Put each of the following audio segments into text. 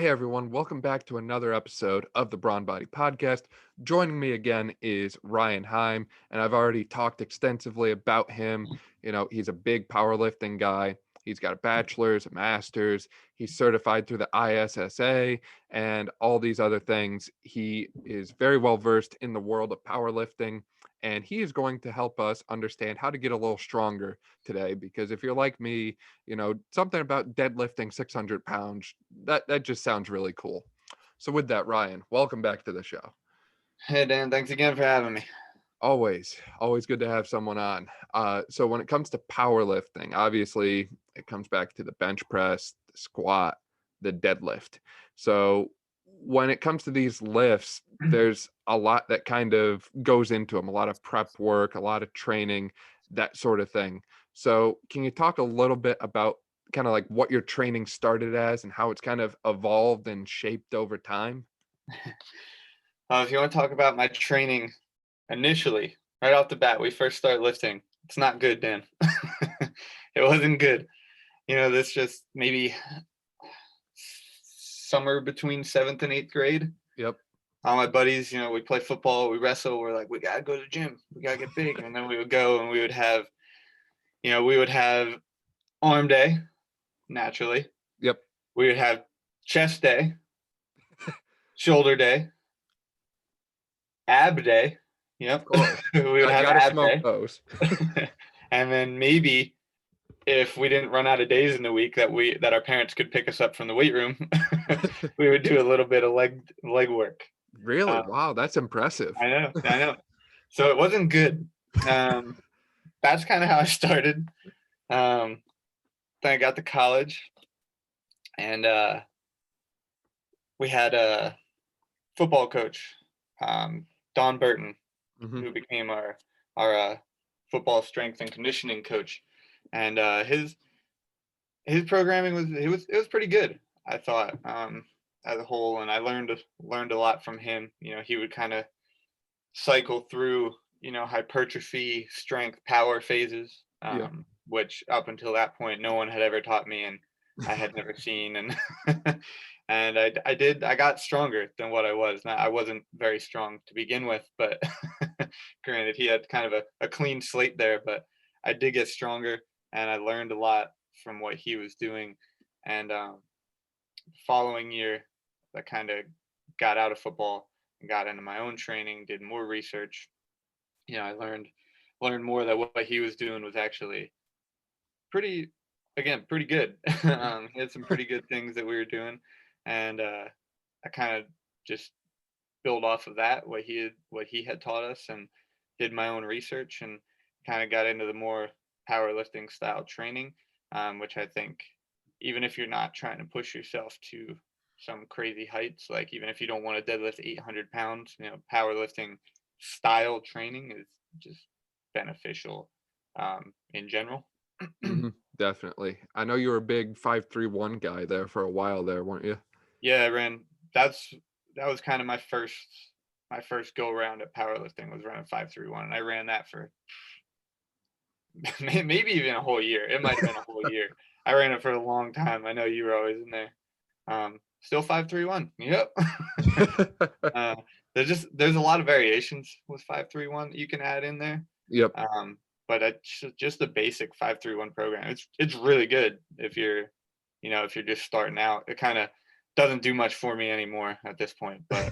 Hey everyone, welcome back to another episode of the Brawn Body Podcast. Joining me again is Ryan Heim, and I've already talked extensively about him. He's a big powerlifting guy. He's got a bachelor's, a master's. He's certified through the ISSA and all these other things. He is very well versed in the world of powerlifting, and he is going to help us understand how to get a little stronger today. Because if you're like me, something about deadlifting 600 pounds, that just sounds really cool. So with that, Ryan, welcome back to the show. Hey, Dan, thanks again for having me. Always good to have someone on. So when it comes to powerlifting, obviously it comes back to the bench press, the squat, the deadlift. So when it comes to these lifts, there's a lot that kind of goes into them, a lot of prep work, a lot of training, that sort of thing. So can you talk a little bit about kind of like what your training started as and how it's kind of evolved and shaped over time? If you want to talk about my training initially, right off the bat, we first started lifting. It's not good, Dan. It wasn't good. This just maybe somewhere between 7th and 8th grade. Yep. All my buddies, we play football, we wrestle. We're like, we got to go to the gym. We got to get big. And then we would go and we would have arm day, naturally. Yep. We would have chest day, shoulder day, ab day. Yep. We would have gotta ab smoke day. those. And then maybe if we didn't run out of days in the week that our parents could pick us up from the weight room, we would do a little bit of leg work. Really? Wow, that's impressive. I know. So it wasn't good. That's kind of how I started. Then I got to college, and we had a football coach, Don Burton, who became our football strength and conditioning coach, and his programming was pretty good, I thought, as a whole, and I learned a lot from him. He would kind of cycle through hypertrophy, strength, power phases, which up until that point no one had ever taught me, and I had never seen, and and I got stronger than what I was. Now, I wasn't very strong to begin with, but granted, he had kind of a clean slate there, but I did get stronger, and I learned a lot from what he was doing. And following year, I kind of got out of football and got into my own training, did more research. I learned more that what he was doing was actually pretty good. He had some pretty good things that we were doing, and I kind of just built off of that, what he had taught us, and did my own research, and kind of got into the more powerlifting style training, which I think, even if you're not trying to push yourself to some crazy heights, like even if you don't want to deadlift 800 pounds, powerlifting style training is just beneficial in general. Definitely. I know you were a big 5-3-1 guy there for a while there, weren't you? Yeah, I ran. That was kind of my first go around at powerlifting, was running 5-3-1, and I ran that for maybe even a whole year. It might have been a whole year. I ran it for a long time. I know you were always in there. Still 5-3-1. Yep. There's a lot of variations with 5-3-1 that you can add in there. Yep. But it's just the basic 5-3-1 program. It's really good if you're just starting out. It kind of doesn't do much for me anymore at this point. But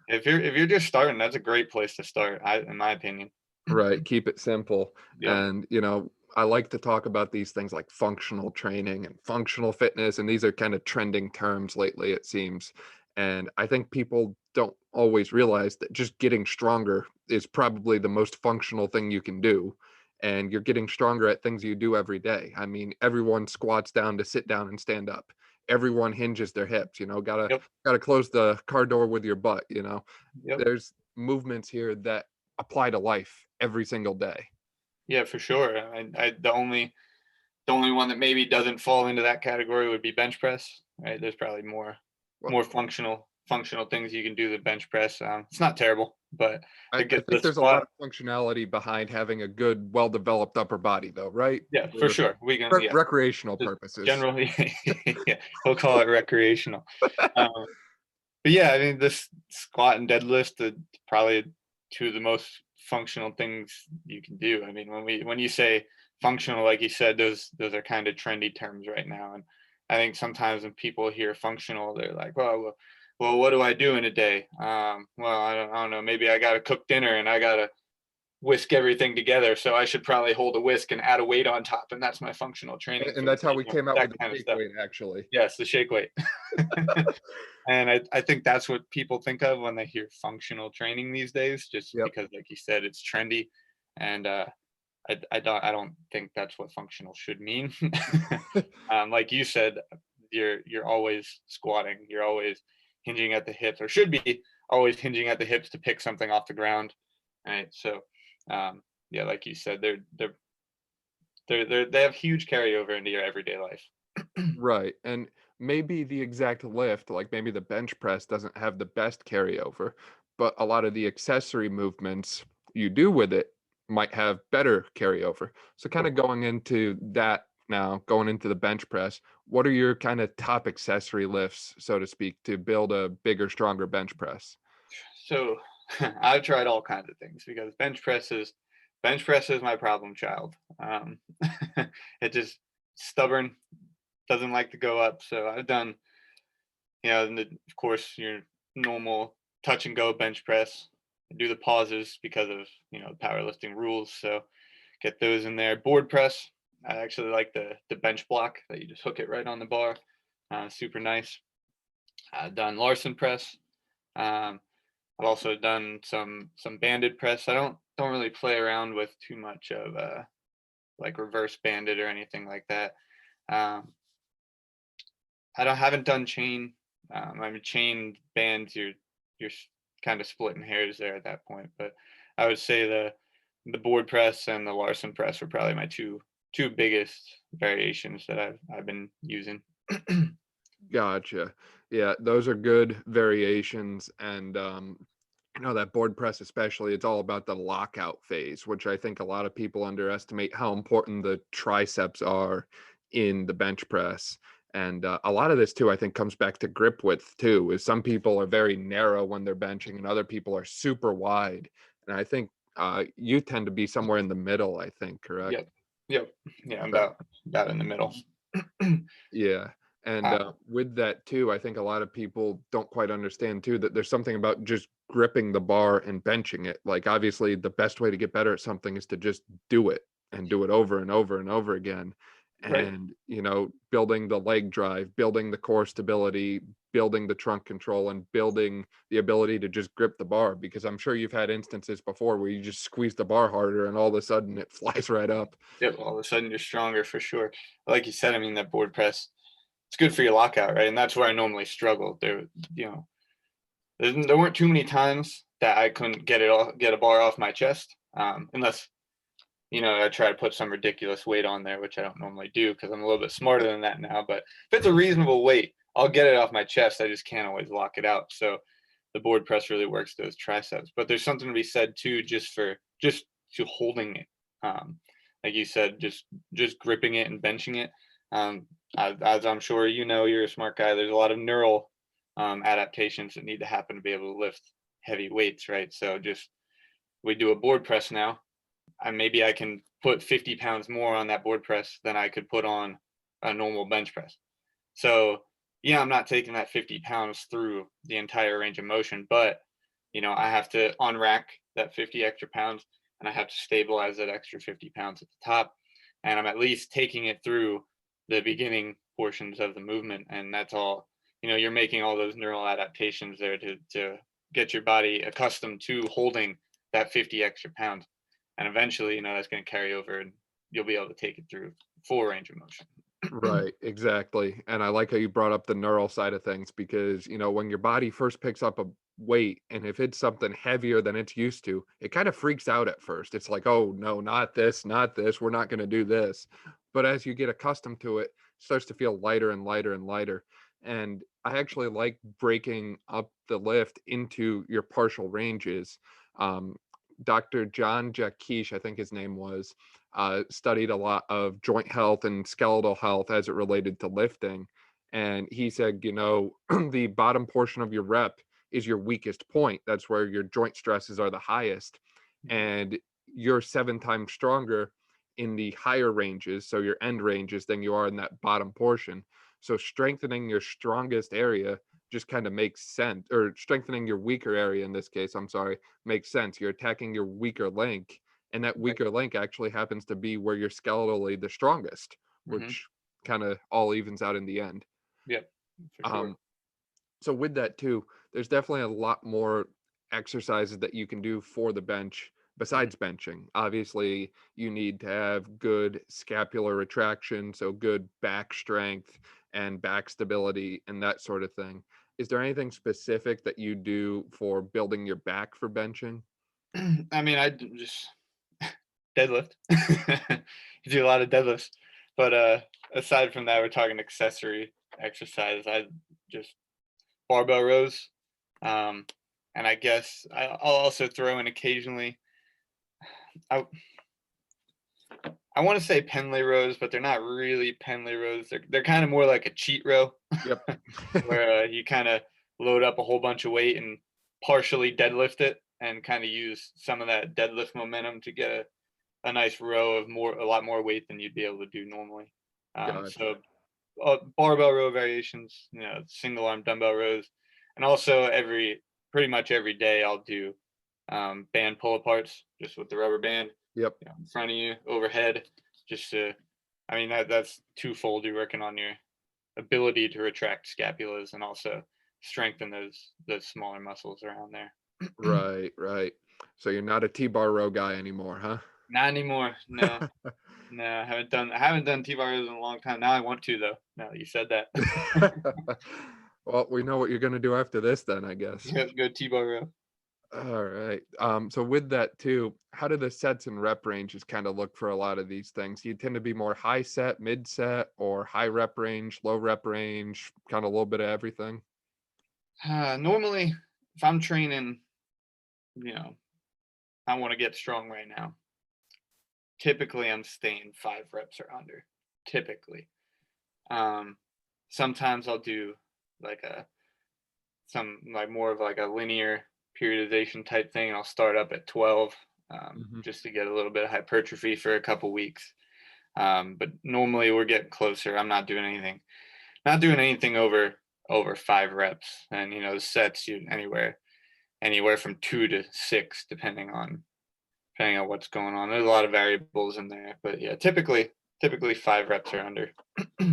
if you're just starting, that's a great place to start, in my opinion. Right. Keep it simple. Yep. And I like to talk about these things like functional training and functional fitness, and these are kind of trending terms lately, it seems. And I think people don't always realize that just getting stronger is probably the most functional thing you can do. And you're getting stronger at things you do every day. I mean, everyone squats down to sit down and stand up. Everyone hinges their hips, gotta close the car door with your butt, Yep. There's movements here that apply to life every single day. Yeah, for sure. The only one that maybe doesn't fall into that category would be bench press. Right? There's probably more functional things you can do than bench press. It's not terrible. but I to get the think there's a lot squat, of functionality behind having a good, well-develed upper body, though, right? yeah, for For sure. We can, yeah, recreational just purposes. generally, yeah, we'll call it recreational. Um, but yeah, I mean, this squat and deadlift are probably two of the most functional things you can do. I mean, when you say functional, like you said, those are kind of trendy terms right now. And I think sometimes when people hear functional, they're like, well, what do I do in a day? Well, I don't know. Maybe I got to cook dinner and I got to whisk everything together. So I should probably hold a whisk and add a weight on top, and that's my functional training And for the that's how day. we came out That with the kind of shake stuff. weight, actually. Yes, the shake weight. And I think that's what people think of when they hear functional training these days, just Yep. because, like you said, it's trendy. And I don't think that's what functional should mean. Like you said, you're always squatting, you're always hinging at the hips, or should be always hinging at the hips to pick something off the ground. Right. So yeah, like you said, they have huge carryover into your everyday life. Right. And maybe the exact lift, like maybe the bench press doesn't have the best carryover, but a lot of the accessory movements you do with it might have better carryover. So kind of going into that now, going into the bench press, what are your kind of top accessory lifts, so to speak, to build a bigger, stronger bench press? So I've tried all kinds of things because bench press is my problem child. It just stubborn, doesn't like to go up. So I've done, of course, your normal touch and go bench press. I do the pauses because of powerlifting rules. So get those in there. Board press. I actually like the bench block that you just hook it right on the bar. Super nice. I've done Larson press. Um, I've also done some banded press. I don't really play around with too much of like reverse banded or anything like that. Um, haven't done chain. I mean, chain bands, you're kind of splitting hairs there at that point. But I would say the board press and the Larson press are probably my two biggest variations that I've been using. Gotcha. Yeah, those are good variations. And that board press especially, it's all about the lockout phase, which I think a lot of people underestimate how important the triceps are in the bench press. And a lot of this too, I think, comes back to grip width too. Is some people are very narrow when they're benching, and other people are super wide. And I think you tend to be somewhere in the middle. I think, correct? Yep. Yep. Yeah, I'm Okay. about in the middle. Yeah. And with that too, I think a lot of people don't quite understand too that there's something about just gripping the bar and benching it. Like obviously the best way to get better at something is to just do it and do it over and over and over again. Right. And, building the leg drive, building the core stability, building the trunk control, and building the ability to just grip the bar. Because I'm sure you've had instances before where you just squeeze the bar harder and all of a sudden it flies right up. Yep. All of a sudden you're stronger for sure. Like you said, I mean, that board press, it's good for your lockout, right? And that's where I normally struggle. There weren't too many times that I couldn't get a bar off my chest, unless I try to put some ridiculous weight on there, which I don't normally do because I'm a little bit smarter than that now. But if it's a reasonable weight, I'll get it off my chest. I just can't always lock it out. So the board press really works those triceps. But there's something to be said too, just to holding it. Like you said, just gripping it and benching it. As I'm sure you're a smart guy. There's a lot of neural adaptations that need to happen to be able to lift heavy weights, right? So we do a board press now. Maybe I can put 50 pounds more on that board press than I could put on a normal bench press. So yeah, I'm not taking that 50 pounds through the entire range of motion, but I have to unrack that 50 extra pounds and I have to stabilize that extra 50 pounds at the top. And I'm at least taking it through the beginning portions of the movement. And that's all, you're making all those neural adaptations there to get your body accustomed to holding that 50 extra pounds. And eventually, that's going to carry over and you'll be able to take it through full range of motion. Right, exactly. And I like how you brought up the neural side of things because, when your body first picks up a weight and if it's something heavier than it's used to, it kind of freaks out at first. It's like, oh, no, not this, not this. We're not going to do this. But as you get accustomed to it, it starts to feel lighter and lighter and lighter. And I actually like breaking up the lift into your partial ranges Dr. John Jaquish, I think his name was, studied a lot of joint health and skeletal health as it related to lifting. And he said, the bottom portion of your rep is your weakest point. That's where your joint stresses are the highest. And you're 7 times stronger in the higher ranges, so your end ranges, than you are in that bottom portion. So strengthening your strongest area just kind of makes sense, or strengthening your weaker area in this case, I'm sorry, makes sense. You're attacking your weaker link, and that weaker link actually happens to be where you're skeletally the strongest, Mm-hmm. which kind of all evens out in the end. Yep, for sure. So with that too, there's definitely a lot more exercises that you can do for the bench besides benching. Obviously, you need to have good scapular retraction, so good back strength and back stability and that sort of thing. Is there anything specific that you do for building your back for benching? I mean, I just deadlift. You do a lot of deadlifts, but aside from that, we're talking accessory exercise. I just barbell rows, and I guess I'll also throw in occasionally. I want to say Pendlay rows, but they're not really Pendlay rows. They're kind of more like a cheat row. Yep. Where you kind of load up a whole bunch of weight and partially deadlift it, and kind of use some of that deadlift momentum to get a nice row of a lot more weight than you'd be able to do normally. Gotcha. So barbell row variations, single arm dumbbell rows, and also pretty much every day I'll do band pull aparts just with the rubber band. Yep. In front of you, overhead, just to, I mean, that's twofold. You're working on your ability to retract scapulas and also strengthen those smaller muscles around there. Right. So you're not a T-bar row guy anymore, huh? Not anymore. No. No, I haven't done T-bar rows in a long time. Now I want to, though. Now that you said that. Well, we know what you're going to do after this then, I guess. Go T-bar row. All right. So with that too, how do the sets and rep ranges kind of look for a lot of these things? Do you tend to be more high set, mid set, or high rep range, low rep range, kind of a little bit of everything? Normally, if I'm training, I want to get strong right now. Typically, I'm staying 5 reps or under. Typically, sometimes I'll do like more of like a linear periodization type thing, and I'll start up at 12 just to get a little bit of hypertrophy for a couple weeks. But normally we're getting closer. I'm not doing anything over 5 reps, and the sets anywhere from 2 to 6 depending on what's going on. There's a lot of variables in there, but yeah, typically 5 reps or under.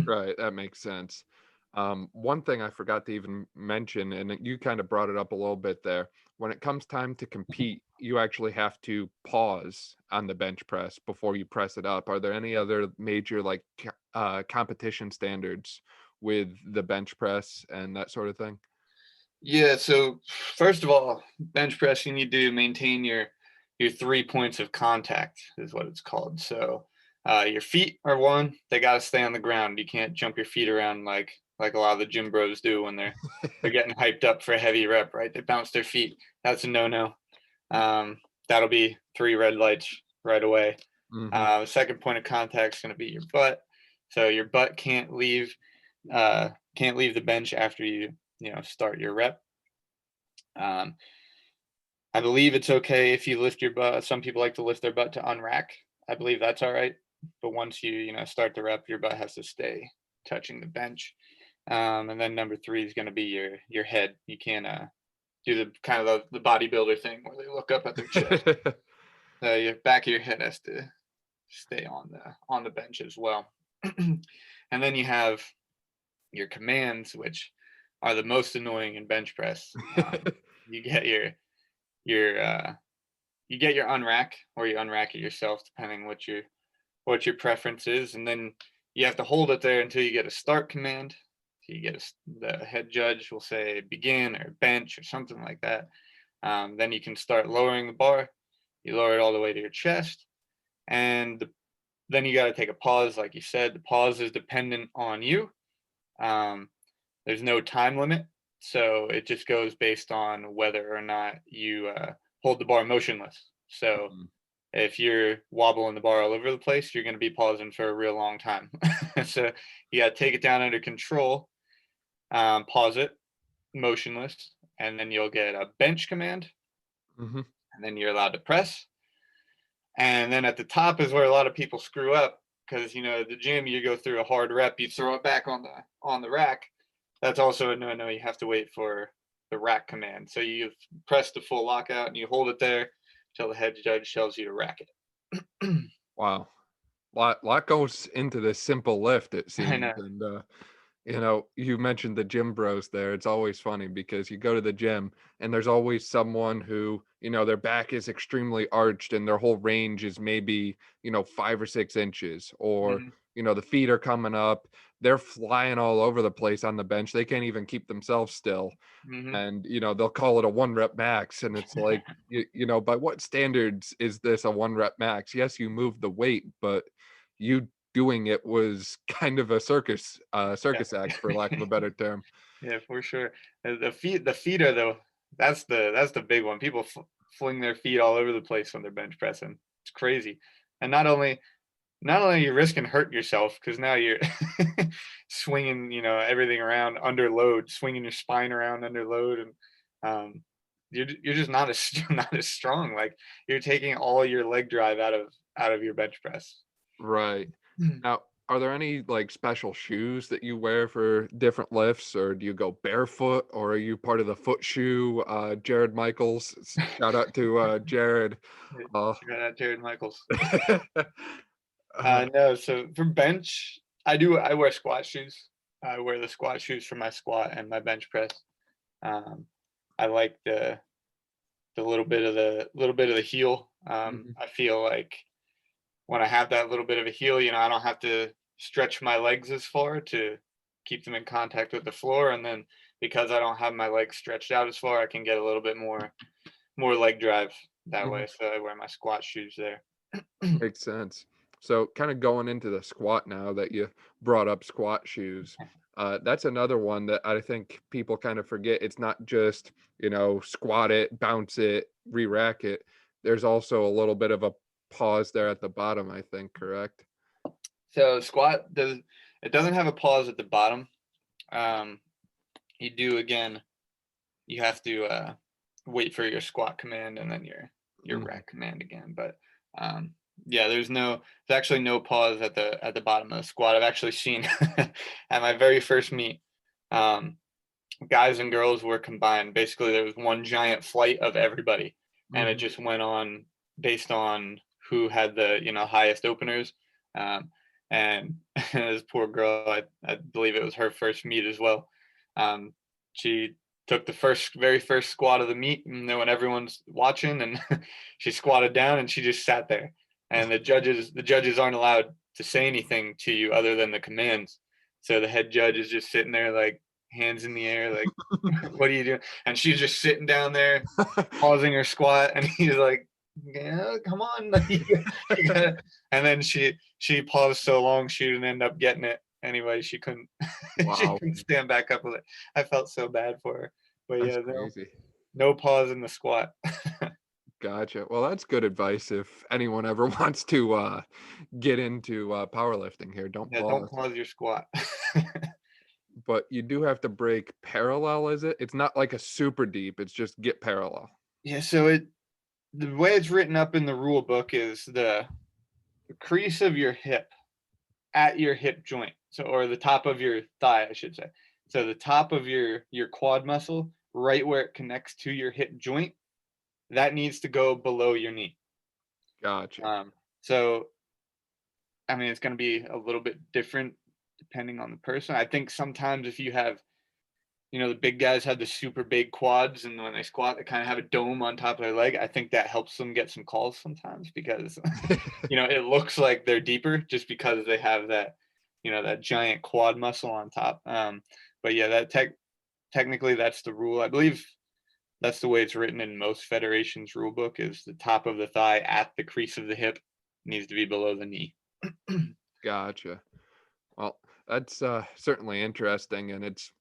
Right, that makes sense. One thing I forgot to even mention, and you kind of brought it up a little bit there, when it comes time to compete, you actually have to pause on the bench press before you press it up. Are there any other major competition standards with the bench press and that sort of thing? Yeah, so first of all, bench press, you need to maintain your 3 points of contact is what it's called. So your feet are one, they got to stay on the ground. You can't jump your feet around like a lot of the gym bros do when they're getting hyped up for a heavy rep, right? They bounce their feet. That's a no-no. That'll be 3 red lights right away. The second point of contact is going to be your butt. So your butt can't leave the bench after you start your rep. I believe it's okay if you lift your butt. Some people like to lift their butt to unrack. I believe that's all right. But once you start the rep, your butt has to stay touching the bench. And then number 3 is going to be your head. You can't do the kind of the bodybuilder thing where they look up at their chest. Your back of your head has to stay on the bench as well. And then you have your commands, which are the most annoying in bench press. You get your unrack, or you unrack it yourself, depending what your preference is, and then you have to hold it there until you get a start command. So you get the head judge will say begin or bench or something like that. Then you can start lowering the bar. You lower it all the way to your chest, and then you got to take a pause. Like you said, the pause is dependent on you. There's no time limit, so it just goes based on whether or not you hold the bar motionless. So if you're wobbling the bar all over the place, you're going to be pausing for a real long time. So you got to take it down under control, pause it, motionless, and then you'll get a bench command, and then you're allowed to press. And then at the top is where a lot of people screw up, because at the gym you go through a hard rep, you throw it back on the rack. That's also a no. You have to wait for the rack command. So you press the full lockout and you hold it there until the head judge tells you to rack it. Wow. Lot goes into this simple lift, it seems. I know. And you mentioned the gym bros there. It's always funny because you go to the gym and there's always someone who, their back is extremely arched and their whole range is maybe, 5 or 6 inches, or, the feet are coming up. They're flying all over the place on the bench. They can't even keep themselves still. And, they'll call it a 1 rep max. And it's like, by what standards is this a 1 rep max? Yes, you move the weight, but you doing it was kind of a circus act, for lack of a better term. Yeah, for sure. The feet are that's the big one. People fling their feet all over the place when they're bench pressing. It's crazy. And not only are you risking hurting yourself, because now you're swinging everything around under load, swinging your spine around under load, and you're just not as strong. Like, you're taking all your leg drive out of your bench press. Right. Now, are there any like special shoes that you wear for different lifts, or do you go barefoot, or are you part of the foot shoe? Jared Michaels, shout out to Jared. Shout out Jared Michaels. No, so for bench, I wear squat shoes. I wear the squat shoes for my squat and my bench press. I like the little bit of the heel. I feel like when I have that little bit of a heel, I don't have to stretch my legs as far to keep them in contact with the floor. And then because I don't have my legs stretched out as far, I can get a little bit more leg drive that way. So I wear my squat shoes there. Makes sense. So kind of going into the squat now that you brought up squat shoes, that's another one that I think people kind of forget. It's not just, squat it, bounce it, re-rack it. There's also a little bit of a pause there at the bottom, I think, correct? So squat doesn't have a pause at the bottom. You have to wait for your squat command and then your rack command again. But there's actually no pause at the bottom of the squat. I've actually seen at my very first meet, guys and girls were combined. Basically, there was one giant flight of everybody, and it just went on based on who had the highest openers. And this poor girl, I believe it was her first meet as well. She took the very first squat of the meet, and then when everyone's watching, and she squatted down and she just sat there. And the judges aren't allowed to say anything to you other than the commands. So the head judge is just sitting there, like, hands in the air, like, what are you doing? And she's just sitting down there, pausing her squat, and he's like, yeah, come on. And then she paused so long she didn't end up getting it. Anyway, she couldn't she couldn't stand back up with it. I felt so bad for her. But that's crazy. No pause in the squat. Gotcha. Well, that's good advice if anyone ever wants to get into powerlifting here. Don't pause your squat. But you do have to break parallel, is it? It's not like a super deep, it's just get parallel. Yeah, so the way it's written up in the rule book is the crease of your hip at your hip joint. So, or the top of your thigh, I should say. So the top of your quad muscle, right where it connects to your hip joint, that needs to go below your knee. Gotcha. So, I mean, it's going to be a little bit different depending on the person. I think sometimes if you have, the big guys have the super big quads, and when they squat, they kind of have a dome on top of their leg. I think that helps them get some calls sometimes because, it looks like they're deeper just because they have that, that giant quad muscle on top. But yeah, that technically that's the rule. I believe that's the way it's written in most federations' rule book, is the top of the thigh at the crease of the hip needs to be below the knee. Gotcha. Well, that's certainly interesting, and it's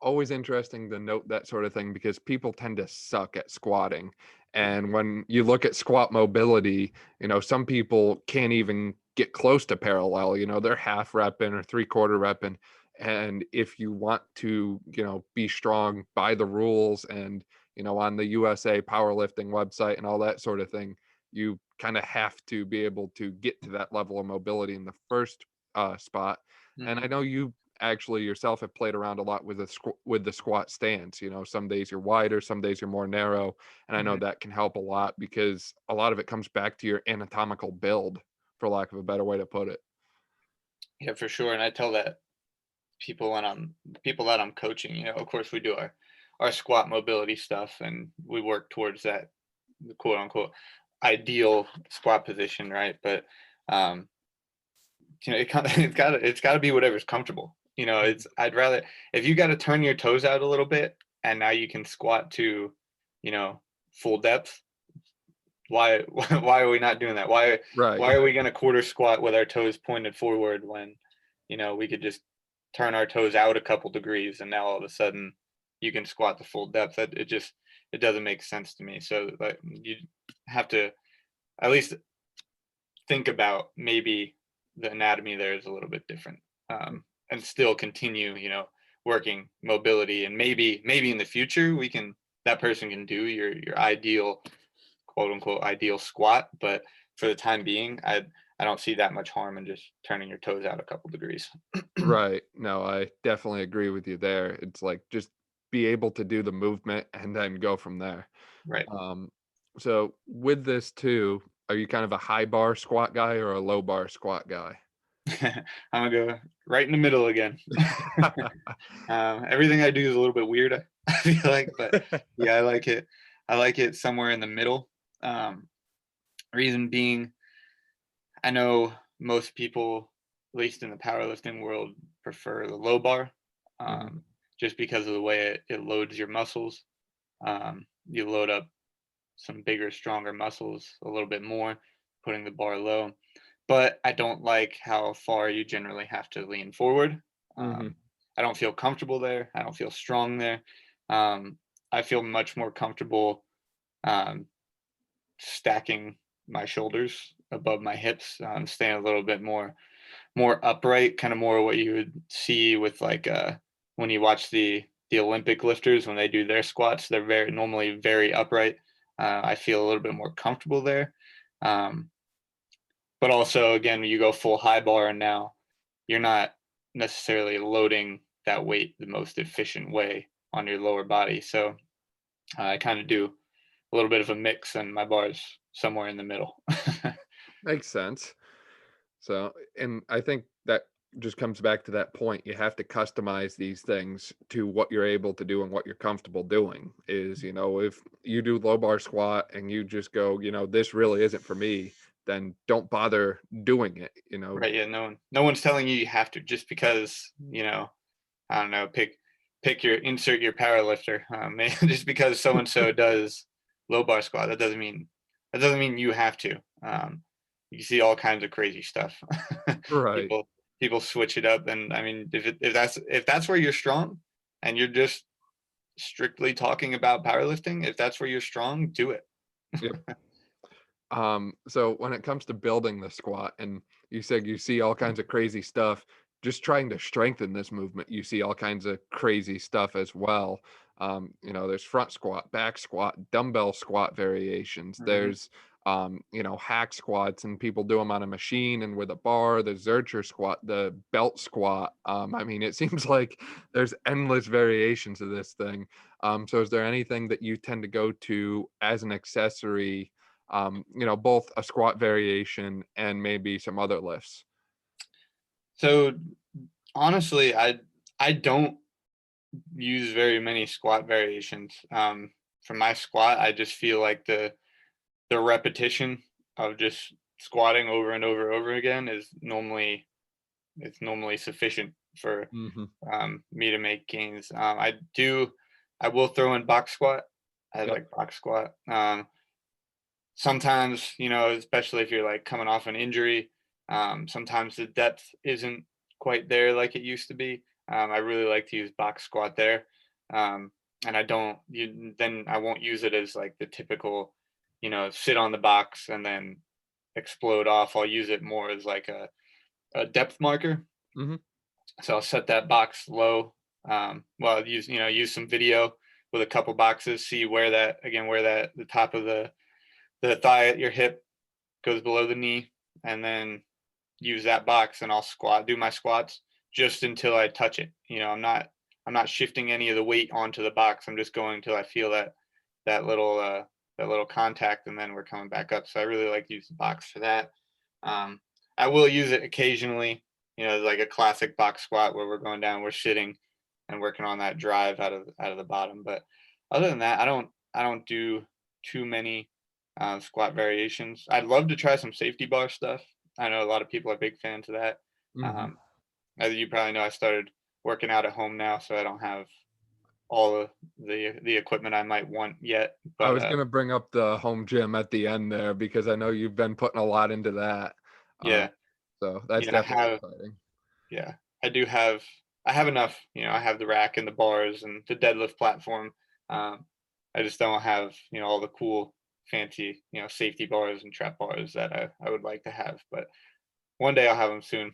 always interesting to note that sort of thing because people tend to suck at squatting. And when you look at squat mobility, some people can't even get close to parallel, they're half repping or 3/4 repping. And if you want to, be strong by the rules and, on the USA powerlifting website and all that sort of thing, you kind of have to be able to get to that level of mobility in the first spot. And I know you actually yourself have played around a lot with the squat stance. Some days you're wider, some days you're more narrow, and I know that can help a lot because a lot of it comes back to your anatomical build, for lack of a better way to put it. Yeah, for sure. And I tell that people that I'm coaching, of course we do our squat mobility stuff and we work towards that quote unquote ideal squat position, right? But it's gotta be whatever's comfortable. I'd rather, if you got to turn your toes out a little bit and now you can squat to, full depth. Why are we not doing that? Why are we going to quarter squat with our toes pointed forward when, we could just turn our toes out a couple degrees and now all of a sudden you can squat the full depth? It doesn't make sense to me. So like you have to at least think about maybe the anatomy there is a little bit different, and still continue, working mobility, and maybe in the future that person can do your ideal quote unquote ideal squat. But for the time being, I don't see that much harm in just turning your toes out a couple degrees. Right. No, I definitely agree with you there. It's like just be able to do the movement and then go from there. Right. So with this too, are you kind of a high bar squat guy or a low bar squat guy? I'm gonna go right in the middle again. Everything I do is a little bit weird, I feel like, but yeah, I like it. I like it somewhere in the middle. Reason being, I know most people, at least in the powerlifting world, prefer the low bar, just because of the way it loads your muscles. You load up some bigger, stronger muscles a little bit more, putting the bar low. But I don't like how far you generally have to lean forward. I don't feel comfortable there. I don't feel strong there. I feel much more comfortable stacking my shoulders above my hips, staying a little bit more upright, kind of more what you would see with like when you watch the Olympic lifters when they do their squats. They're normally very upright. I feel a little bit more comfortable there. But also, again, you go full high bar and now you're not necessarily loading that weight the most efficient way on your lower body. So I kind of do a little bit of a mix, and my bar's somewhere in the middle. Makes sense. So, and I think that just comes back to that point. You have to customize these things to what you're able to do and what you're comfortable doing. Is, if you do low bar squat and you just go, this really isn't for me, then don't bother doing it, Right. Yeah. No one's telling you have to, just because, I don't know, insert your power lifter. Just because so and so does low bar squat, that doesn't mean you have to. You see all kinds of crazy stuff. Right. People switch it up, and I mean, if that's where you're strong, and you're just strictly talking about powerlifting, if that's where you're strong, do it. Yep. So when it comes to building the squat, and you said you see all kinds of crazy stuff, just trying to strengthen this movement, you see all kinds of crazy stuff as well. There's front squat, back squat, dumbbell squat variations. There's, hack squats, and people do them on a machine and with a bar, the Zercher squat, the belt squat. I mean, it seems like there's endless variations of this thing. So is there anything that you tend to go to as an accessory, both a squat variation and maybe some other lifts? So honestly, I don't use very many squat variations. For my squat, I just feel like the repetition of just squatting over and over again is normally sufficient for me to make gains. I will throw in box squat. I like box squat. Sometimes, especially if you're like coming off an injury, sometimes the depth isn't quite there like it used to be. I really like to use box squat there. And I won't use it as like the typical sit on the box and then explode off. I'll use it more as like a depth marker. Mm-hmm. So I'll set that box low. Well, use some video with a couple boxes, see where the top of the thigh at your hip goes below the knee, and then use that box, and I'll do my squats just until I touch it. I'm not shifting any of the weight onto the box. I'm just going till I feel that little contact, and then we're coming back up. So I really like to use the box for that. I will use it occasionally, like a classic box squat where we're going down, we're sitting and working on that drive out of the bottom. But other than that, I don't do too many squat variations. I'd love to try some safety bar stuff. I know a lot of people are big fans of that. Mm-hmm. As you probably know, I started working out at home now, so I don't have all of the equipment I might want yet. But I was going to bring up the home gym at the end there because I know you've been putting a lot into that. Yeah. So that's definitely exciting. Yeah, I have enough. I have the rack and the bars and the deadlift platform. I just don't have, all the cool fancy, safety bars and trap bars that I would like to have. But one day I'll have them soon.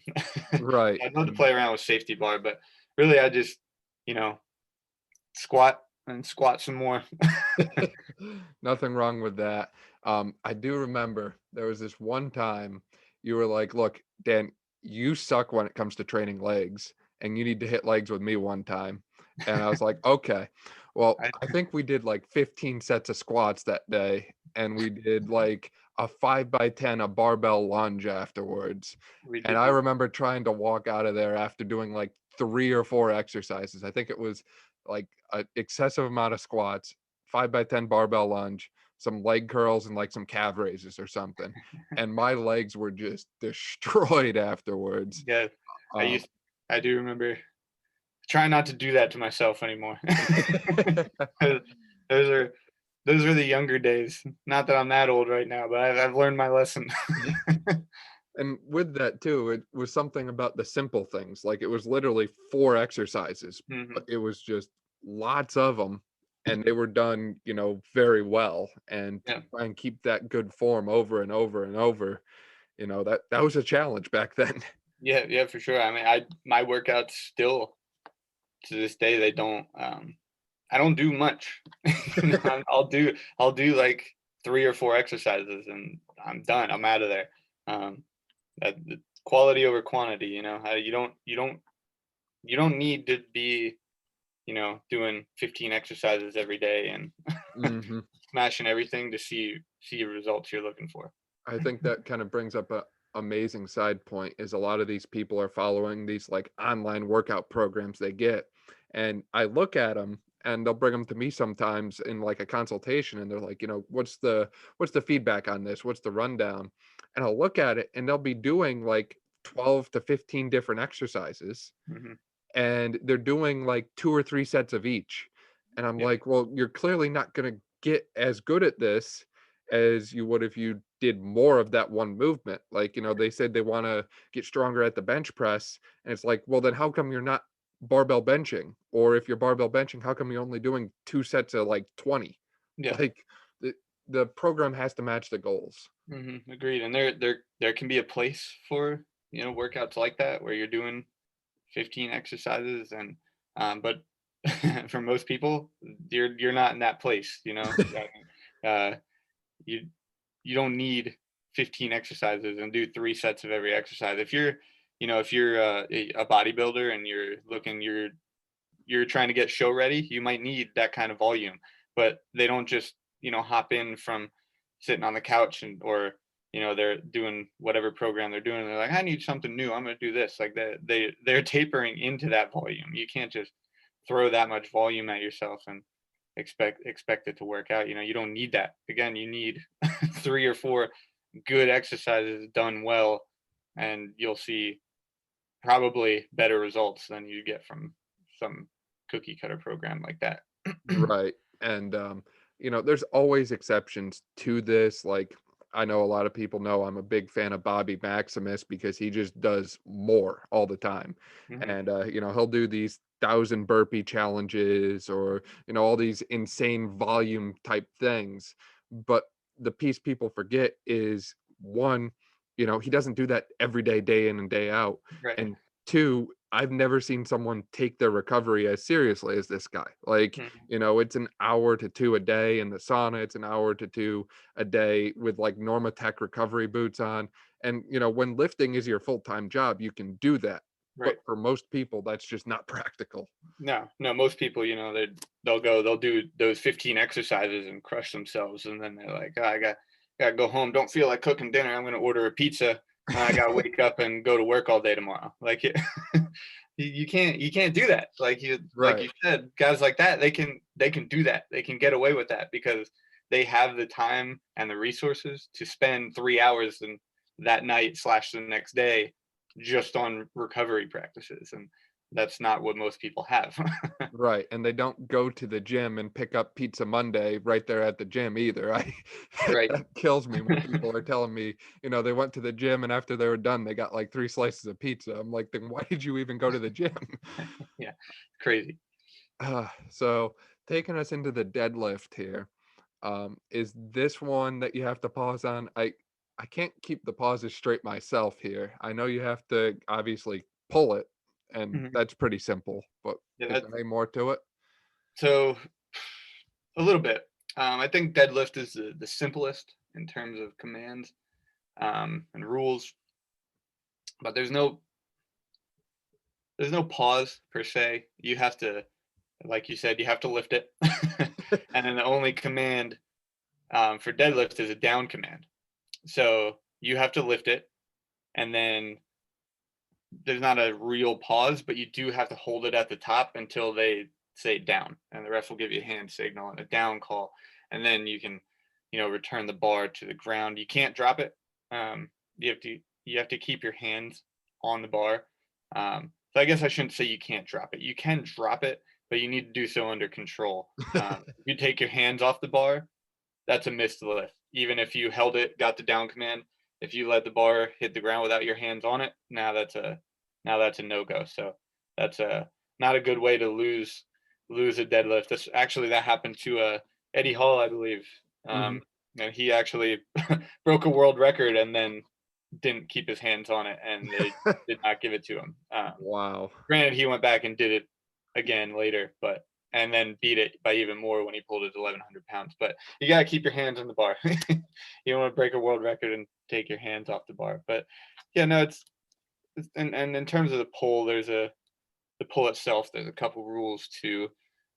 Right. I'd love to play around with safety bar, but really I just, squat some more. Nothing wrong with that. I do remember there was this one time you were like, look, Dan, you suck when it comes to training legs, and you need to hit legs with me one time. And I was like, okay. Well, I think we did like 15 sets of squats that day, and we did like a 5x10, a barbell lunge afterwards. And I remember trying to walk out of there after doing like 3 or 4 exercises. I think it was like an excessive amount of squats, 5x10 barbell lunge, some leg curls, and like some calf raises or something. And my legs were just destroyed afterwards. Yeah, I do remember trying not to do that to myself anymore. Those are the younger days. Not that I'm that old right now, but I've learned my lesson. And with that too, it was something about the simple things. Like it was literally 4 exercises, but it was just lots of them, and they were done, very well. And to try and keep that good form over and over and over, that was a challenge back then. Yeah, for sure. I mean, my workouts still to this day, they don't. I don't do much. I'll do like 3 or 4 exercises, and I'm done. I'm out of there. The quality over quantity. You don't need to be, doing 15 exercises every day and smashing everything to see results you're looking for. I think that kind of brings up a amazing side point is a lot of these people are following these like online workout programs they get, and I look at them and they'll bring them to me sometimes in like a consultation, and they're like, what's the feedback on this, what's the rundown? And I'll look at it and they'll be doing like 12 to 15 different exercises, and they're doing like 2 or 3 sets of each, and I'm like, well, you're clearly not going to get as good at this as you would if you did more of that one movement. Like, they said they want to get stronger at the bench press, and it's like, well, then how come you're not barbell benching? Or if you're barbell benching, how come you're only doing 2 sets of like 20? Like the program has to match the goals. Agreed. And there can be a place for workouts like that where you're doing 15 exercises, and but for most people, you're not in that place. You don't need 15 exercises and do 3 sets of every exercise. If you're a bodybuilder and you're trying to get show ready, you might need that kind of volume. But they don't just hop in from sitting on the couch or they're doing whatever program they're doing. They're like, I need something new, I'm going to do this. Like they're tapering into that volume. You can't just throw that much volume at yourself and expect it to work out. You don't need that. Again, you need 3 or 4 good exercises done well, and you'll see probably better results than you get from some cookie cutter program like that. Right. And there's always exceptions to this. Like, I know a lot of people know I'm a big fan of Bobby Maximus because he just does more all the time. And he'll do these 1,000 burpee challenges or all these insane volume type things. But the piece people forget is, one, he doesn't do that every day in and day out. Right. And two, I've never seen someone take their recovery as seriously as this guy. Like, it's an hour to two a day in the sauna. It's an hour to two a day with like Normatec recovery boots on. And, when lifting is your full-time job, you can do that. Right. But for most people, that's just not practical. No, most people, they'll do those 15 exercises and crush themselves. And then they're like, oh, I got to go home. Don't feel like cooking dinner. I'm going to order a pizza. I got to wake up and go to work all day tomorrow. Like you can't do that. Like like you said, guys like that, they can do that. They can get away with that because they have the time and the resources to spend 3 hours in that night / the next day just on recovery practices. And that's not what most people have. Right. And they don't go to the gym and pick up Pizza Monday right there at the gym either. Right. That kills me when people are telling me, they went to the gym and after they were done, they got like 3 slices of pizza. I'm like, then why did you even go to the gym? Yeah. Crazy. So taking us into the deadlift here, is this one that you have to pause on? I can't keep the pauses straight myself here. I know you have to obviously pull it, and that's pretty simple, but is there any more to it? So a little bit. I think deadlift is the simplest in terms of commands and rules, but there's no pause per se. You have to, like you said, you have to lift it. And then the only command for deadlift is a down command. So you have to lift it, and then there's not a real pause, but you do have to hold it at the top until they say down, and the ref will give you a hand signal and a down call, and then you can, return the bar to the ground. You can't drop it. You have to keep your hands on the bar. So I guess I shouldn't say you can't drop it. You can drop it, but you need to do so under control. If you take your hands off the bar, that's a missed lift. Even if you held it, got the down command, if you let the bar hit the ground without your hands on it, now that's a no-go. So that's not a good way to lose a deadlift. That happened to Eddie Hall, I believe. And he actually broke a world record and then didn't keep his hands on it, and they did not give it to him. Wow. Granted, he went back and did it again later, and then beat it by even more when he pulled his 1,100 pounds. But you got to keep your hands on the bar. You don't want to break a world record and take your hands off the bar. But yeah, no, and in terms of the pull, the pull itself, there's a couple rules too.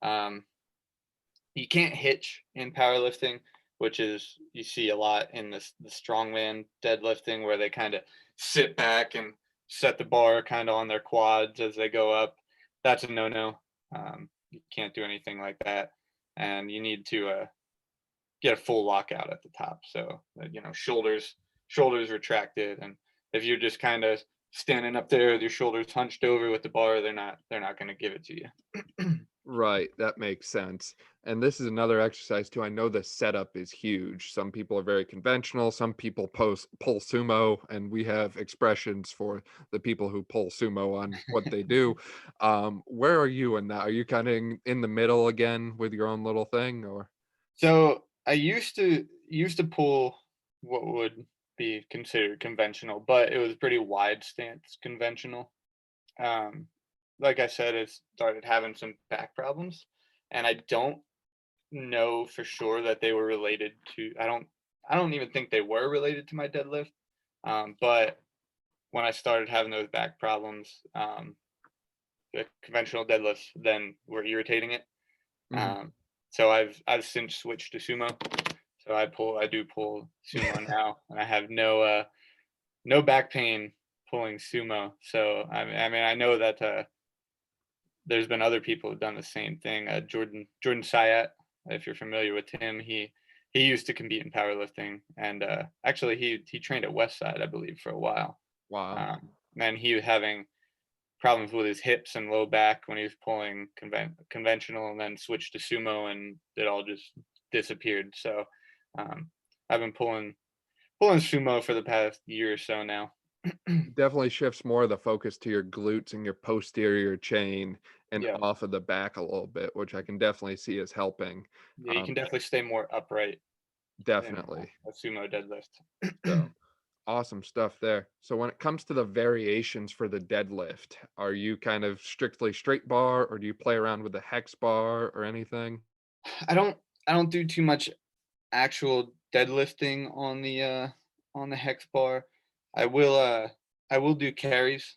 You can't hitch in powerlifting, which is you see a lot in the strongman deadlifting, where they kind of sit back and set the bar kind of on their quads as they go up. That's a no-no. You can't do anything like that, and you need to get a full lockout at the top. So shoulders retracted, and if you're just kind of standing up there with your shoulders hunched over with the bar, they're not going to give it to you. Right, that makes sense. And this is another exercise too. I know the setup is huge. Some people are very conventional, some people pull sumo, and we have expressions for the people who pull sumo on what they do. Where are you in that? Are you kind of in the middle again with your own little thing, or? So I used to pull what would be considered conventional, but it was pretty wide stance conventional. Like I said, it started having some back problems, and I don't know for sure that they were related to. I don't even think they were related to my deadlift. But when I started having those back problems, the conventional deadlifts then were irritating it. So I've since switched to sumo. So I do pull sumo now, and I have no back pain pulling sumo. So I mean I know that there's been other people who've done the same thing. Jordan Sayat, if you're familiar with him, he used to compete in powerlifting, and actually he trained at Westside, I believe, for a while. Wow. And he was having problems with his hips and low back when he was pulling conventional, and then switched to sumo, and it all just disappeared. So I've been pulling sumo for the past year or so now. Definitely shifts more of the focus to your glutes and your posterior chain and Yeah. off of the back a little bit, which I can definitely see as helping. Yeah, you can definitely stay more upright. Definitely. a sumo deadlift. So awesome stuff there. So when it comes to the variations for the deadlift, are you kind of strictly straight bar, or do you play around with the hex bar or anything? I don't I don't do too much actual deadlifting on the hex bar. I will I will do carries,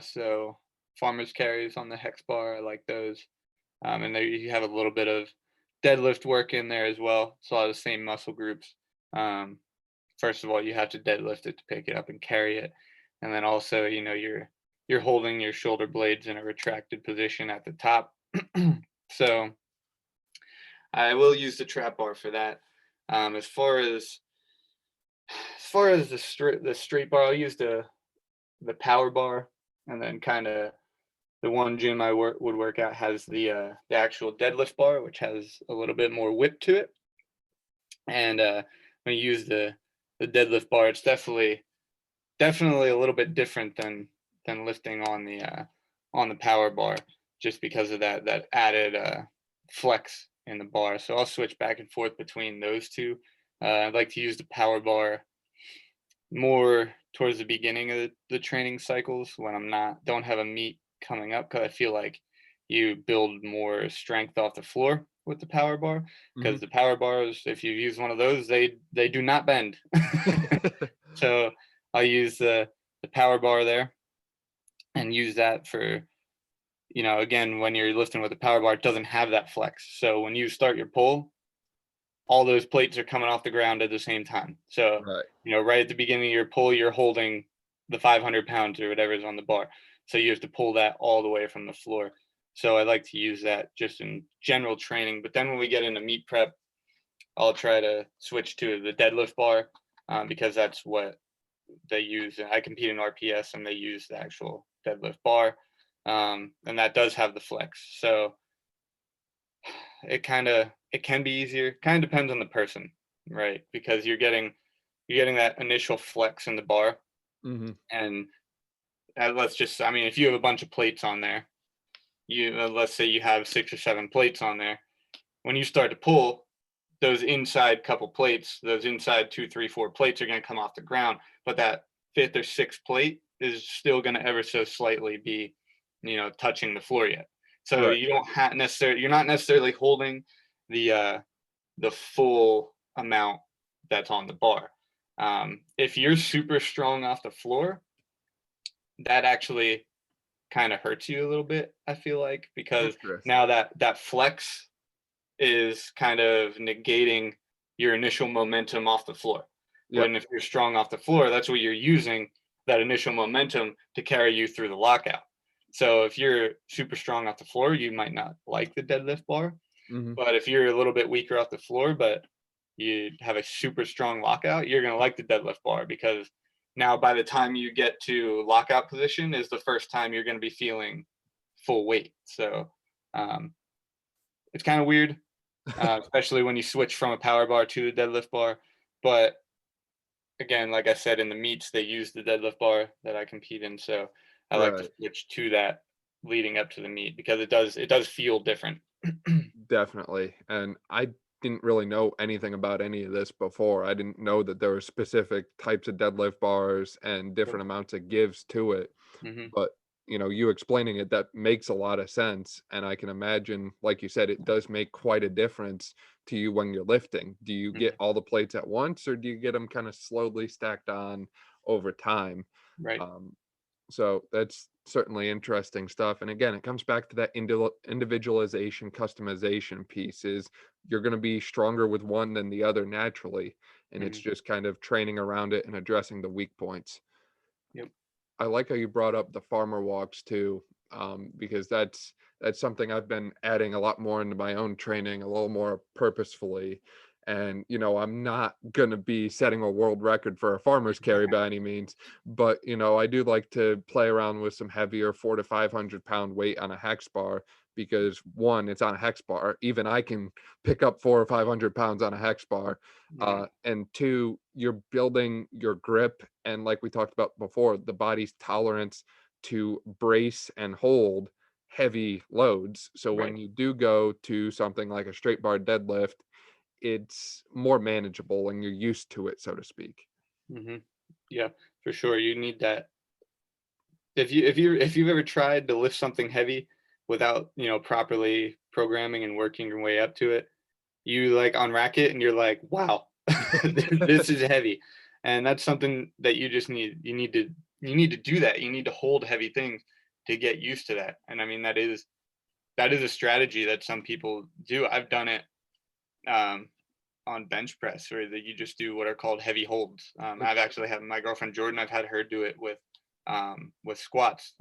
so farmers carries on the hex bar. I like those. And there you have a little bit of deadlift work in there as well. It's a lot of the same muscle groups. Um, First of all, you have to deadlift it to pick it up and carry it, and then also, you're holding your shoulder blades in a retracted position at the top. So I will use the trap bar for that. As far as the straight bar, I'll use the power bar, and then kind of the one gym I would work at has the actual deadlift bar, which has a little bit more whip to it. And when you use the deadlift bar, it's definitely a little bit different than lifting on the power bar, just because of that added flex in the bar. So I'll switch back and forth between those two. I'd like to use the power bar more towards the beginning of the training cycles when don't have a meet coming up, because I feel like you build more strength off the floor with the power bar, because the power bars, if you use one of those, they do not bend. So I'll use the power bar there and use that for, again, when you're lifting with the power bar, it doesn't have that flex. So when you start your pull, all those plates are coming off the ground at the same time. So, Right. right at the beginning of your pull, you're holding the 500 pounds or whatever is on the bar. So you have to pull that all the way from the floor. So I like to use that just in general training. But then when we get into meet prep, I'll try to switch to the deadlift bar, because that's what they use. I compete in RPS and they use the actual deadlift bar. And that does have the flex. So it can be easier. Kind of depends on the person, right? Because you're getting that initial flex in the bar, and if you have a bunch of plates on there, let's say you have 6 or 7 plates on there. When you start to pull, those inside couple plates, those inside 2, 3, 4 plates are going to come off the ground, but that 5th or 6th plate is still going to ever so slightly be, touching the floor yet. So Right. you don't have necessarily, you're not necessarily holding the full amount that's on the bar. If you're super strong off the floor, that actually kind of hurts you a little bit, I feel like, because Interesting. now that flex is kind of negating your initial momentum off the floor. Yep. When if you're strong off the floor, that's what you're using, that initial momentum to carry you through the lockout. So if you're super strong off the floor, you might not like the deadlift bar. But if you're a little bit weaker off the floor, but you have a super strong lockout, you're going to like the deadlift bar, because now by the time you get to lockout position is the first time you're going to be feeling full weight. So it's kind of weird, especially when you switch from a power bar to the deadlift bar. But again, like I said, in the meets, they use the deadlift bar that I compete in. So I like to Right. switch to that leading up to the meet, because it does feel different. Definitely. And I didn't really know anything about any of this before. I didn't know that there were specific types of deadlift bars and different amounts of gives to it. Mm-hmm. But, you explaining it, that makes a lot of sense. And I can imagine, like you said, it does make quite a difference to you when you're lifting. Do you get Mm-hmm. all the plates at once, or do you get them kind of slowly stacked on over time? Right. Um, so that's certainly interesting stuff. And again, it comes back to that individualization, customization piece. Is you're going to be stronger with one than the other naturally. And it's Mm-hmm. just kind of training around it and addressing the weak points. Yep. I like how you brought up the farmer walks too, because that's something I've been adding a lot more into my own training, a little more purposefully. And I'm not gonna be setting a world record for a farmer's carry by any means, but I do like to play around with some heavier 400 to 500 pound weight on a hex bar, because one, it's on a hex bar. Even I can pick up 400 or 500 pounds on a hex bar. Mm-hmm. And two, you're building your grip, and like we talked about before, the body's tolerance to brace and hold heavy loads. So when Right. you do go to something like a straight bar deadlift, it's more manageable and you're used to it, so to speak. Hmm. Yeah, for sure. You need that. If you've ever tried to lift something heavy without, properly programming and working your way up to it, you like unrack it and you're like, wow, this is heavy. And that's something that you just you need to do that. You need to hold heavy things to get used to that. And I mean, that is a strategy that some people do. I've done it um, on bench press, where that you just do what are called heavy holds. I've actually had my girlfriend Jordan. I've had her do it with squats.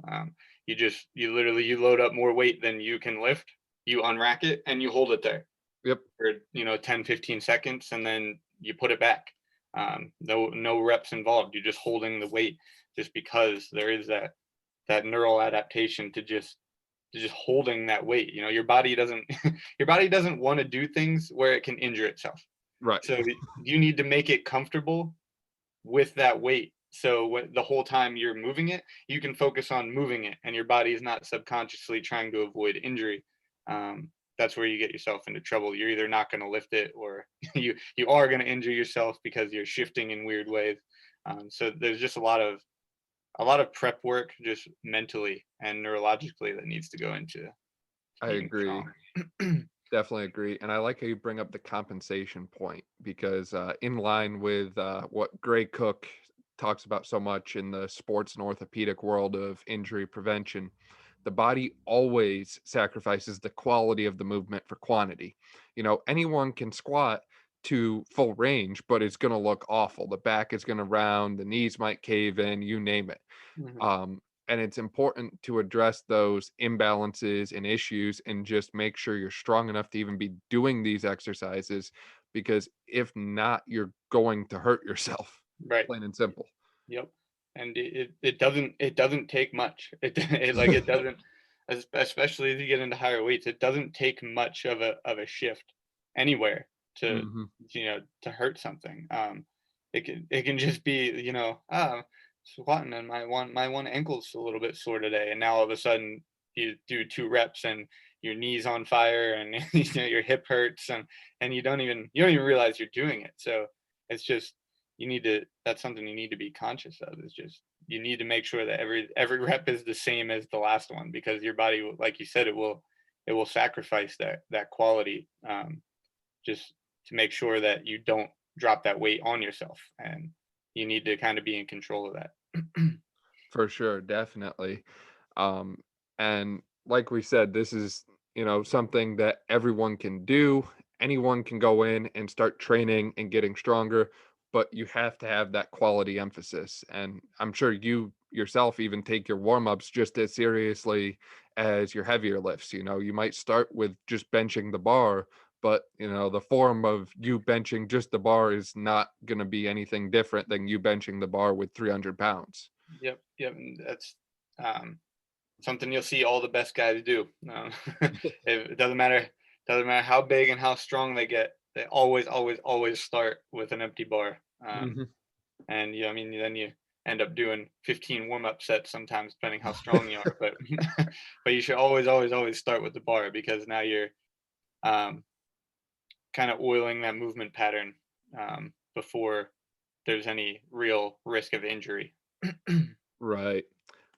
You literally you load up more weight than you can lift. You unrack it and you hold it there Yep. for 10, 15 seconds, and then you put it back. No reps involved. You're just holding the weight, just because there is that neural adaptation to just holding that weight. Your body doesn't your body doesn't want to do things where it can injure itself. Right. So you need to make it comfortable with that weight. So the whole time you're moving it, you can focus on moving it, and your body is not subconsciously trying to avoid injury. That's where you get yourself into trouble. You're either not going to lift it, or you are going to injure yourself because you're shifting in weird ways. So there's just a lot of prep work, just mentally and neurologically, that needs to go into I being agree. strong. Definitely agree. And I like how you bring up the compensation point, because in line with what Gray Cook talks about so much in the sports and orthopedic world of injury prevention, the body always sacrifices the quality of the movement for quantity. Anyone can squat to full range, but it's going to look awful. The back is going to round, the knees might cave in, you name it. Mhm. And it's important to address those imbalances and issues and just make sure you're strong enough to even be doing these exercises, because if not, you're going to hurt yourself, Right. plain and simple. Yep. And it doesn't take much. It doesn't, especially as you get into higher weights, it doesn't take much of a shift anywhere to Hmm. to hurt something. It can just be, squatting, and my one ankle's a little bit sore today, and now all of a sudden you do 2 reps and your knee's on fire, and your hip hurts, and you don't even realize you're doing it. So it's just, that's something you need to be conscious of, is just you need to make sure that every rep is the same as the last one, because your body, like you said, it will sacrifice that quality, just to make sure that you don't drop that weight on yourself, and you need to kind of be in control of that. For sure, definitely. Um, and like we said, this is, something that everyone can do. Anyone can go in and start training and getting stronger, but you have to have that quality emphasis. And I'm sure you yourself even take your warm-ups just as seriously as your heavier lifts. You might start with just benching the bar, but the form of you benching just the bar is not going to be anything different than you benching the bar with 300 pounds. Yep, yep. And that's um, something you'll see all the best guys do. It doesn't matter how big and how strong they get. They always, always, always start with an empty bar. Mhm. And I mean, then you end up doing 15 warm-up sets sometimes, depending how strong you are. But but you should always, always, always start with the bar, because now you're um, kind of oiling that movement pattern before there's any real risk of injury. Right.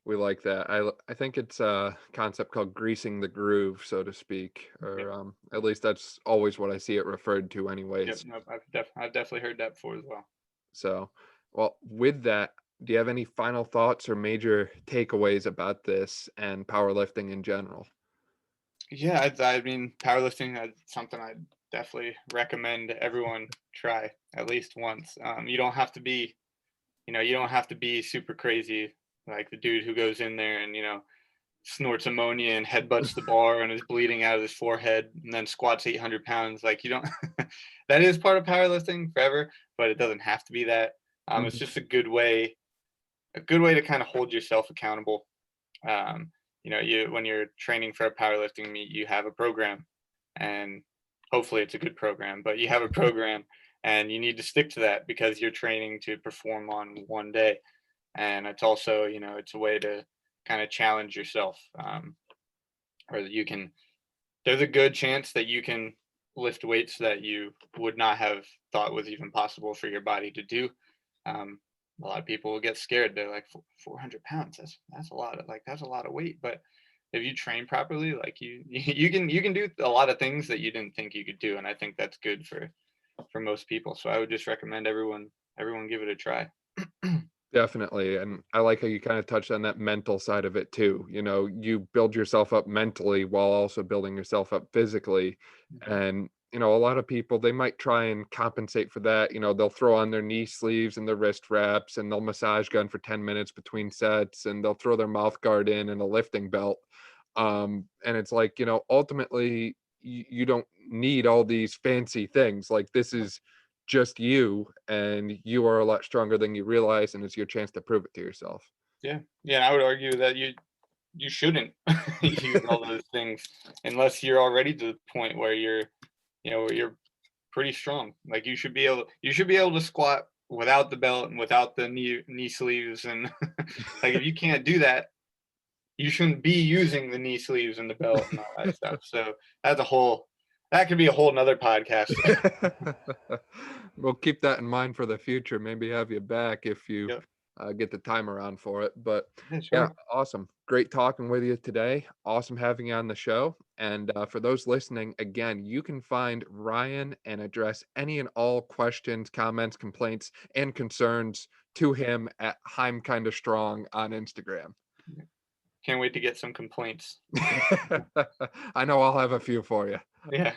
We like that. I think it's a concept called greasing the groove, so to speak, Yep. or at least that's always what I see it referred to Yep. anyways. Nope. I've definitely heard that before as well. So, well, with that, do you have any final thoughts or major takeaways about this and powerlifting in general? Yeah, I mean, powerlifting is something I definitely recommend everyone try at least once. You don't have to be super crazy, like the dude who goes in there and snorts ammonia and headbutts the bar and is bleeding out of his forehead and then squats 800 pounds. Like, you don't. That is part of powerlifting forever, but it doesn't have to be that. It's Mhm. just a good way to kind of hold yourself accountable. When you're training for a powerlifting meet, you have a program, and hopefully it's a good program, but you have a program, and you need to stick to that, because you're training to perform on one day. And it's also, it's a way to kind of challenge yourself, or that there's a good chance that you can lift weights that you would not have thought was even possible for your body to do. A lot of people will get scared. They're like, 400 pounds, that's a lot of, like, that's a lot of weight. But if you train properly, like you can do a lot of things that you didn't think you could do. And I think that's good for most people. So I would just recommend everyone give it a try. Definitely. And I like how you kind of touched on that mental side of it too. You know, you build yourself up mentally while also building yourself up physically. And, you know, a lot of people, they might try and compensate for that. You know, they'll throw on their knee sleeves and their wrist wraps, and they'll massage gun for 10 minutes between sets, and they'll throw their mouth guard in and a lifting belt. And it's like, you know, ultimately you don't need all these fancy things. Like, this is just you, and you are a lot stronger than you realize, and it's your chance to prove it to yourself. Yeah. I would argue that you shouldn't use all those things unless you're already to the point where you're pretty strong. Like, you should be able to squat without the belt and without the knee sleeves. And like, if you can't do that, you shouldn't be using the knee sleeves and the belt and all that stuff. So that could be a whole nother podcast. We'll keep that in mind for the future. Maybe have you back if you Yep. get the time around for it. But Yeah, sure. yeah, awesome. Great talking with you today. Awesome having you on the show. And for those listening, again, you can find Ryan and address any and all questions, comments, complaints, and concerns to him at Heim Kinda Strong on Instagram. Can't wait to get some complaints. I know I'll have a few for you. Yeah.